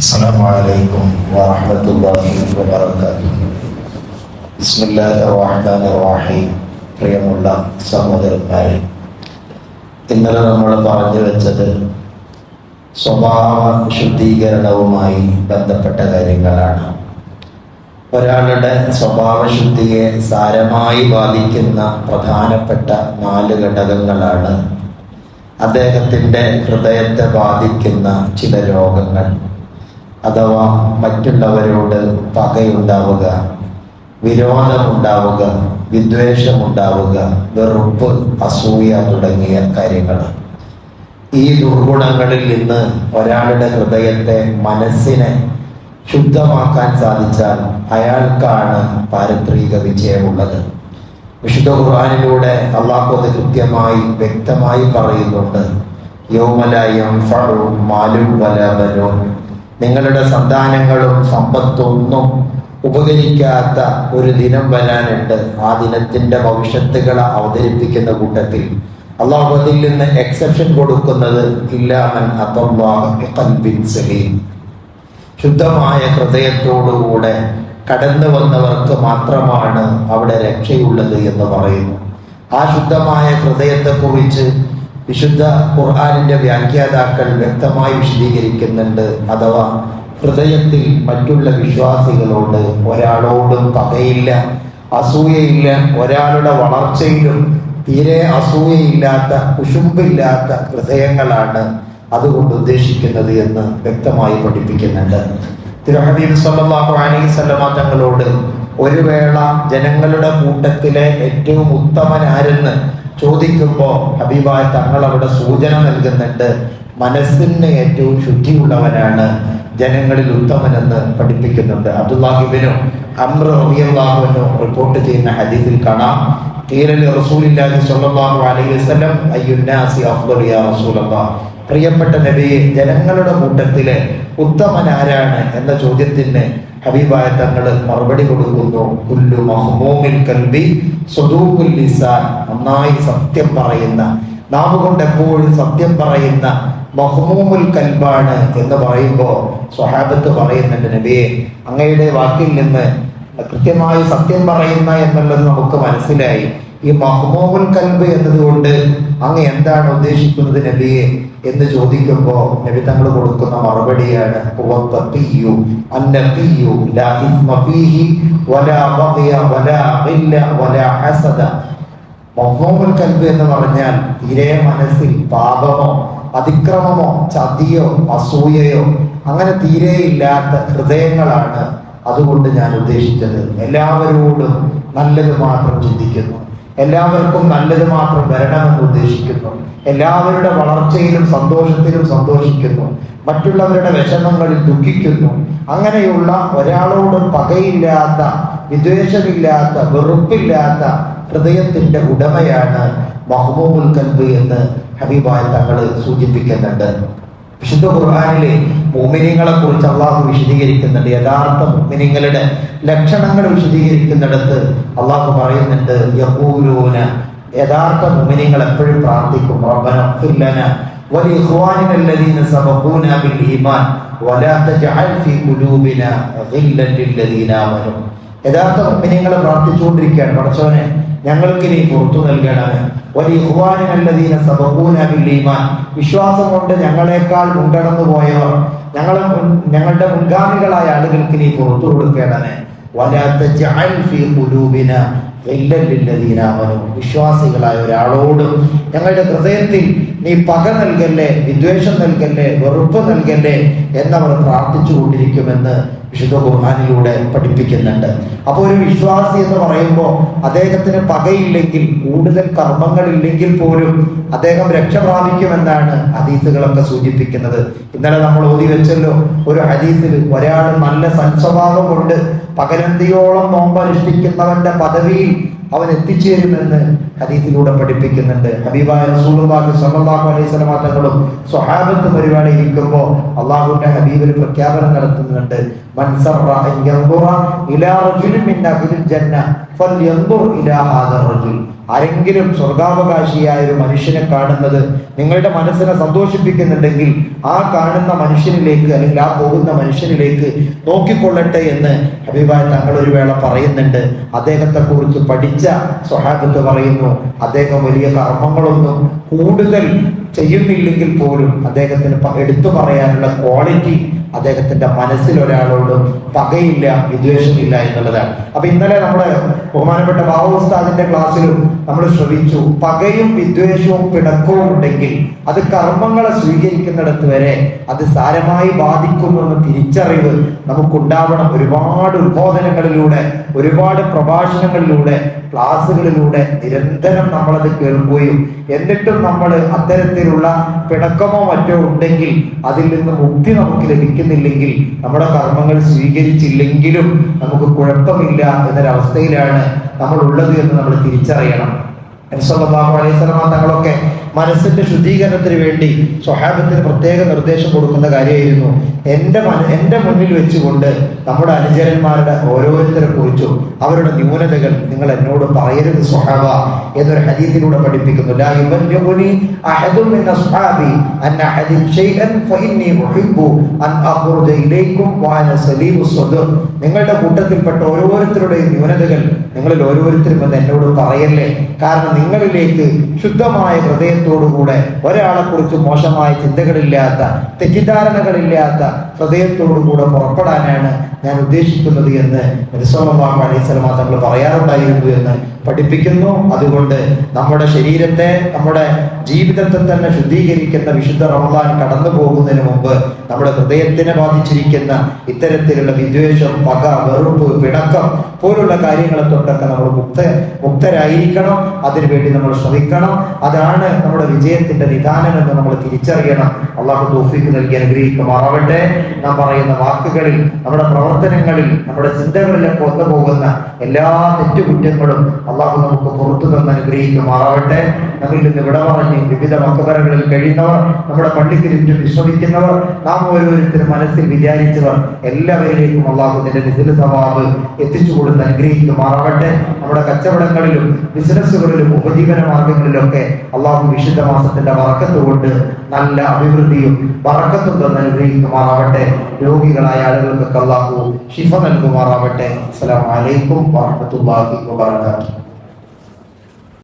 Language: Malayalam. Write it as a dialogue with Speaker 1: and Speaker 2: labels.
Speaker 1: അസ്സലാമു അലൈക്കും വറഹ്മത്തുള്ളാഹി വബറകാതുഹു. ബിസ്മില്ലാഹിർ റഹ്മാനിർ റഹീം. പ്രിയമുള്ള സഹോദരന്മാരെ, ഇന്നലെ നമ്മൾ പറഞ്ഞു വെച്ചത് സ്വഭാവ ശുദ്ധീകരണവുമായി ബന്ധപ്പെട്ട കാര്യങ്ങളാണ്. ഒരാളുടെ സ്വഭാവശുദ്ധിയെ സാരമായി ബാധിക്കുന്ന പ്രധാനപ്പെട്ട 4 ഘടകങ്ങളാണ് അദ്ദേഹത്തിൻ്റെ ഹൃദയത്തെ ബാധിക്കുന്ന ചില രോഗങ്ങൾ, അഥവാ മറ്റുള്ളവരോട് പകയുണ്ടാവുക, വിരോധമുണ്ടാവുക, വിദ്വേഷമുണ്ടാവുക, വെറുപ്പ്, അസൂയ തുടങ്ങിയ കാര്യങ്ങൾ. ഈ ദുർഗുണങ്ങളിൽ നിന്ന് ഒരാളുടെ ഹൃദയത്തെ, മനസ്സിനെ ശുദ്ധമാക്കാൻ സാധിച്ചാൽ അയാൾക്കാണ് പാരത്രിക വിജയമുള്ളത്. വിശുദ്ധ ഖുർആനിലൂടെ അല്ലാഹു അത് കൃത്യമായി വ്യക്തമായി പറയുന്നുണ്ട്. യൗമ ലാ യൻഫഉ മാലും വലാ ബനൂൻ. നിങ്ങളുടെ സന്താനങ്ങളും സമ്പത്തൊന്നും ഉപകരിക്കാത്ത ഒരു ദിനം വരാനുണ്ട്. ആ ദിനത്തിന്റെ ഭവിഷ്യത്തുകളെ അവതരിപ്പിക്കുന്ന കൂട്ടത്തിൽ അല്ലാഹു അതിൽ നിന്ന് എക്സെപ്ഷൻ കൊടുക്കുന്നത് ഇല്ലാ മൻ അത്തല്ലാഹ ബിഖൽബിൻ സലീം. ശുദ്ധമായ ഹൃദയത്തോടുകൂടെ കടന്നു വന്നവർക്ക് മാത്രമാണ് അവിടെ രക്ഷയുള്ളത് എന്ന് പറയുന്നു. ആ ശുദ്ധമായ ഹൃദയത്തെക്കുറിച്ച് വിശുദ്ധ ഖുർആനിന്റെ വ്യാഖ്യാതാക്കൾ വ്യക്തമായി വിശദീകരിക്കുന്നുണ്ട്. അഥവാ ഹൃദയത്തിൽ മറ്റുള്ള വിശ്വാസികളോട് ഒരാളോടും പകയില്ല, അസൂയയില്ല, ഒരാളുടെ വളർച്ചയിലും തീരെ അസൂയയില്ലാത്ത, കുശുമ്പില്ലാത്ത ഹൃദയങ്ങളാണ് അതുകൊണ്ട് ഉദ്ദേശിക്കുന്നത് എന്ന് വ്യക്തമായി പഠിപ്പിക്കുന്നുണ്ട്. തിരുഹബീബ് സല്ലല്ലാഹു അലൈഹി വസല്ലമ തങ്ങളോട് ഒരു വേള ജനങ്ങളുടെ കൂട്ടത്തിലെ ഏറ്റവും ഉത്തമനാരെന്ന് ചോദിക്കുമ്പോൾ ഹബീബായ തങ്ങൾ അവിടെ സൂചന നൽകുന്നുണ്ട്. മനസ്സിന് ഏറ്റവും ശുദ്ധിയുള്ളവനാണ് ജനങ്ങളിൽ ഉത്തമനെന്ന് പഠിപ്പിക്കുന്നുണ്ട്. അബ്ദുല്ലാഹി ഇബ്നു അംർ റളിയല്ലാഹു അൻഹു റിപ്പോർട്ട് ചെയ്യുന്ന ഹദീസിൽ കാണാം, ഖീല റസൂലുള്ളാഹി സ്വല്ലല്ലാഹു അലൈഹി വസല്ലം അയ്യുന്നാസി അഫ്ളു യാ റസൂലല്ലാഹ്. പ്രിയപ്പെട്ട നബിയെ, ജനങ്ങളുടെ കൂട്ടത്തിലെ ഉത്തമനാരാണ് എന്ന ചോദ്യത്തിന് ഹബീബായ തങ്ങൾ മറുപടി കൊടുക്കുന്നു, കുല്ലു മഹ്മൂമിൽ ഖൽബി സദൂഖുൽ ലിസാൻ. നന്നായി സത്യം പറയുന്ന, നാവ് കൊണ്ട് എപ്പോഴും സത്യം പറയുന്ന മഹ്മൂമുൽ കൽബാണ് എന്ന് പറയുമ്പോൾ സ്വഹാബത്ത് പറയുന്നുണ്ട്, നബിയെ, അങ്ങയുടെ വാക്കിൽ നിന്ന് കൃത്യമായി സത്യം പറയുന്ന എന്നുള്ളത് നമുക്ക് മനസ്സിലായി. ഈ മഹ്മൂമുൽ കൽബ് എന്നതുകൊണ്ട് അങ്ങ് എന്താണ് ഉദ്ദേശിക്കുന്നത് നബിയെ എന്ന് ചോദിക്കുമ്പോൾ നബി തങ്ങൾ കൊടുക്കുന്ന മറുപടിയാണ് മഹ്മൂമുൽ കൽബ് എന്ന് പറഞ്ഞാൽ തീരെ മനസ്സിൽ പാപമോ അതിക്രമമോ ചതിയോ അസൂയയോ അങ്ങനെ തീരെ ഇല്ലാത്ത ഹൃദയങ്ങളാണ് അതുകൊണ്ട് ഞാൻ ഉദ്ദേശിച്ചത്. എല്ലാവരോടും നല്ലത് മാത്രം ചിന്തിക്കുന്നു, എല്ലാവർക്കും നല്ലത് മാത്രം വരണമെന്ന് ഉദ്ദേശിക്കുന്നു, എല്ലാവരുടെ വളർച്ചയിലും സന്തോഷത്തിലും സന്തോഷിക്കുന്നു, മറ്റുള്ളവരുടെ വിഷമങ്ങളിൽ ദുഃഖിക്കുന്നു. അങ്ങനെയുള്ള ഒരാളോടും പകയില്ലാത്ത, വിദ്വേഷമില്ലാത്ത, വെറുപ്പില്ലാത്ത ഹൃദയത്തിന്റെ ഉടമയാണ് മഹ്മൂമുൽ ഖൽബ് എന്ന് ഹബീബായ തങ്ങൾ സൂചിപ്പിക്കുന്നുണ്ട്. വിശുദ്ധ ഖുർആനിലെ മുഅ്മിനീങ്ങളെ കുറിച്ച് അള്ളാഹു വിശദീകരിക്കുന്നുണ്ട്. യഥാർത്ഥ മുഅ്മിനീങ്ങളുടെ ലക്ഷണങ്ങൾ വിശദീകരിക്കുന്നിടത്ത് അള്ളാഹു പറയുന്നുണ്ട്, യഖൂലൂന, യഥാർത്ഥ മുഅ്മിനീങ്ങൾ എപ്പോഴും പ്രാർത്ഥിക്കും, റബ്ബന ഇഗ്ഫിർ ലനാ വലിഇഖ്വാനിന അല്ലദീന സബഖൂനാ ബിൽ ഈമാൻ വലാ തജ്അൽ ഫീ ഖുലൂബിനാ ഗില്ലൻ ലില്ലദീന ആമനൂ. യഥാർത്ഥ മുഅ്മിനീങ്ങൾ പ്രാർത്ഥിച്ചുകൊണ്ടിരിക്കുകയാണ്, പടച്ചവനെ ഞങ്ങൾക്ക് നീ പുറത്തു നൽകണമേ, വലിഇഖ്വാനിന അല്ലദീന സബഖൂനാ ബിൽ ഈമാൻ, വിശ്വാസം കൊണ്ട് ഞങ്ങളെക്കാൾ മുൻകടന്നു പോയവർ, ഞങ്ങളുടെ മുൻഗാമികളായ ആളുകൾക്ക് നീ പുറത്തു കൊടുക്കണമേ, വലാ തജ്അൽ ഫീ ഖുലൂബിനാ ഗില്ലൻ ലില്ലദീന ആമനൂ, വിശ്വാസികളായ ഒരാളോടും ഞങ്ങളുടെ ഹൃദയത്തിൽ നീ പക നൽകല്ലേ, വിദ്വേഷം നൽകല്ലേ, വെറുപ്പ് നൽകല്ലേ എന്നവർ പ്രാർത്ഥിച്ചു കൊണ്ടിരിക്കുമെന്ന് വിശുദ്ധ ഖുർആനിലൂടെ പഠിപ്പിക്കുന്നുണ്ട്. അപ്പോൾ ഒരു വിശ്വാസി എന്ന് പറയുമ്പോൾ അദ്ദേഹത്തിന് പകയില്ലെങ്കിൽ, കൂടുതൽ കർമ്മങ്ങളില്ലെങ്കിൽ പോലും അദ്ദേഹം രക്ഷ പ്രാപിക്കുമെന്നാണ് ഹദീസുകളൊക്കെ സൂചിപ്പിക്കുന്നത്. ഇന്നലെ നമ്മൾ ഓതി വെച്ചല്ലോ ഒരു ഹദീസിൽ, ഒരാൾ നല്ല സൽസ്വഭാവം കൊണ്ട് പകലന്തിയോളം നോമ്പ് അനുഷ്ഠിക്കുന്നവന്റെ പദവിയിൽ അവൻ എത്തിച്ചേരുമെന്ന് ഹദീസിലൂടെ പഠിപ്പിക്കുന്നുണ്ട്. ഹബീബായ റസൂലുള്ളാഹി സ്വല്ലല്ലാഹു അലൈഹി വസല്ലം തങ്ങളും സ്വഹാബത്തും ഒരുപാട് ഇരിക്കുമ്പോൾ അള്ളാഹുവിന്റെ ഹബീബ് ഒരു പ്രഖ്യാപനം നടത്തുന്നുണ്ട്. മൻ സർറ അൻ യൻദുറ ഇലാ റജുലിൻ മിൻ അഹ്ലിൽ ജന്ന ഫൽയൻദുർ ഇലാ ഹാദാ റജുൽ. ആരെങ്കിലും സ്വർഗാവകാശിയായ ഒരു മനുഷ്യനെ കാണുന്നത് നിങ്ങളുടെ മനസ്സിനെ സന്തോഷിപ്പിക്കുന്നുണ്ടെങ്കിൽ ആ കാണുന്ന മനുഷ്യനിലേക്ക് അല്ലെങ്കിൽ ആ പോകുന്ന മനുഷ്യനിലേക്ക് നോക്കിക്കൊള്ളട്ടെ എന്ന് ഹബീബായ തങ്ങൾ ഒരു വേള പറയുന്നുണ്ട്. അദ്ദേഹത്തെ കുറിച്ച് പഠിച്ച സ്വഹാബത്ത് പറയുന്നു, അദ്ദേഹം വലിയ കർമ്മങ്ങളൊന്നും കൂടുതൽ ചെയ്യുന്നില്ലെങ്കിൽ പോലും അദ്ദേഹത്തിന് എടുത്തു പറയാനുള്ള ക്വാളിറ്റി അദ്ദേഹത്തിന്റെ മനസ്സിൽ ഒരാളോടും പകയില്ല, വിദ്വേഷമില്ല എന്നുള്ളതാണ്. അപ്പൊ ഇന്നലെ നമ്മുടെ ബഹുമാനപ്പെട്ട ബാബു ഉസ്താദിന്റെ ക്ലാസ്സിലും നമ്മൾ ശ്രമിച്ചു, പകയും വിദ്വേഷവും പിണക്കവും ഉണ്ടെങ്കിൽ അത് കർമ്മങ്ങളെ സ്വീകരിക്കുന്നിടത്ത് വരെ അത് സാരമായി ബാധിക്കുമെന്ന് തിരിച്ചറിവ് നമുക്കുണ്ടാവണം. ഒരുപാട് ഉദ്ബോധനങ്ങളിലൂടെ, ഒരുപാട് പ്രഭാഷണങ്ങളിലൂടെ, ക്ലാസ്സുകളിലൂടെ നിരന്തരം നമ്മളത് കേൾക്കുകയും എന്നിട്ടും നമ്മൾ അത്തരത്തിലുള്ള പിണക്കമോ മറ്റോ ഉണ്ടെങ്കിൽ അതിൽ നിന്ന് മുക്തി നമുക്ക് ലഭിക്കുന്നില്ലെങ്കിൽ, നമ്മുടെ കർമ്മങ്ങൾ സ്വീകരിച്ചില്ലെങ്കിലും നമുക്ക് കുഴപ്പമില്ല എന്നൊരവസ്ഥയിലാണ് നമ്മൾ ഉള്ളത് എന്ന് നമ്മൾ തിരിച്ചറിയണം. സല്ലല്ലാഹു അലൈഹി വസല്ലം തങ്ങളൊക്കെ മനസ്സിന്റെ ശുദ്ധീകരണത്തിന് വേണ്ടി സ്വഹാബത്തിന് പ്രത്യേക നിർദ്ദേശം കൊടുക്കുന്ന കാര്യമായിരുന്നു. എൻ്റെ മുന്നിൽ വെച്ചുകൊണ്ട് നമ്മുടെ അനുചരന്മാരുടെ ഓരോരുത്തരെ കുറിച്ചും അവരുടെ ന്യൂനതകൾ നിങ്ങൾ എന്നോട് പറയരുത് സ്വഹാബ എന്നൊരു ഹദീസിലൂടെ പഠിപ്പിക്കുന്നു. ലാ യുബല്ലിഗുനി അഹദുൻ മിൻ അസ്ഹാബി അൻ അഹദിൻ ഷൈഅൻ ഫഇന്നി ഉഹിബ്ബു അൻ അഖ്റുജ ഇലൈക്കും വഅന സലീമുസ് സദ്ർ. നിങ്ങളുടെ കൂട്ടത്തിൽപ്പെട്ട ഓരോരുത്തരുടെയും ന്യൂനതകൾ നിങ്ങളിൽ ഓരോരുത്തരും എന്ന് എന്നോട് പറയല്ലേ, കാരണം നിങ്ങളിലേക്ക് ശുദ്ധമായ ഹൃദയത്തോടുകൂടെ ഒരാളെ കുറിച്ച് മോശമായ ചിന്തകളില്ലാത്ത, തെറ്റിദ്ധാരണകളില്ലാത്ത ഹൃദയത്തോടുകൂടെ പുറപ്പെടാനാണ് ഞാൻ ഉദ്ദേശിക്കുന്നത് എന്ന് നബി സല്ലല്ലാഹു അലൈഹി വസല്ലം തങ്ങൾ പറയാറുണ്ടായിരുന്നു എന്ന് പഠിപ്പിക്കുന്നു. അതുകൊണ്ട് നമ്മുടെ ശരീരത്തെ, നമ്മുടെ ജീവിതത്തെ തന്നെ ശുദ്ധീകരിക്കുന്ന വിശുദ്ധ റമദാൻ കടന്നു പോകുന്നതിന് മുമ്പ് നമ്മുടെ ഹൃദയത്തിനെ ബാധിച്ചിരിക്കുന്ന ഇത്തരത്തിലുള്ള വിദ്വേഷം, പക, വെറുപ്പ്, പിണക്കം പോലുള്ള കാര്യങ്ങളെ തൊട്ടൊക്കെ നമ്മൾ മുക്തരായിരിക്കണം. അതിനുവേണ്ടി നമ്മൾ ശ്രമിക്കണം. അതാണ് നമ്മുടെ വിജയത്തിന്റെ നിദാനം എന്ന് നമ്മൾ തിരിച്ചറിയണം. അള്ളാഹു തൗഫീഖ് നൽകി അനുഗ്രഹിക്കുമാറാവട്ടെ. നാം പറയുന്ന വാക്കുകളിൽ, നമ്മുടെ പ്രവർത്തനങ്ങളിൽ, നമ്മുടെ ചിന്തകളിലൊക്കെ വന്നു പോകുന്ന എല്ലാ തെറ്റുകുറ്റങ്ങളും അള്ളാഹു നമുക്ക് പുറത്തു തന്ന് അനുഗ്രഹിക്കുമാറാവട്ടെ. നമ്മിൽ നിന്ന് വിട പറഞ്ഞ് വിവിധ മക്ബറകളിൽ കഴിയുന്നവർ, നമ്മുടെ പള്ളിക്ക് ചുറ്റും വിശ്രമിക്കുന്നവർ, നാം ഓരോരുത്തരും മനസ്സിൽ വിചാരിച്ചവർ എല്ലാവരിലേക്കും അള്ളാഹു നിന്റെ നിധിൽ സവാബ് എത്തിച്ചു കൊടുത്ത് അനുഗ്രഹിക്കുമാറാവട്ടെ. നമ്മുടെ കച്ചവടങ്ങളിലും ബിസിനസ്സുകളിലും ഉപജീവന മാർഗങ്ങളിലൊക്കെ അള്ളാഹു വിശുദ്ധ മാസത്തിന്റെ ബറക്കത്ത് കൊണ്ട് നല്ല അഭിവൃദ്ധിയും ബറക്കത്തും തന്ന് അനുഗ്രഹിക്കുമാറാവട്ടെ. രോഗികളായ ആളുകൾക്കൊക്കെ അള്ളാഹു ശിഫ നൽകുമാറാവട്ടെ. അസ്സലാമു അലൈക്കും വറഹ്മത്തുള്ളാഹി വബറകാതുഹു.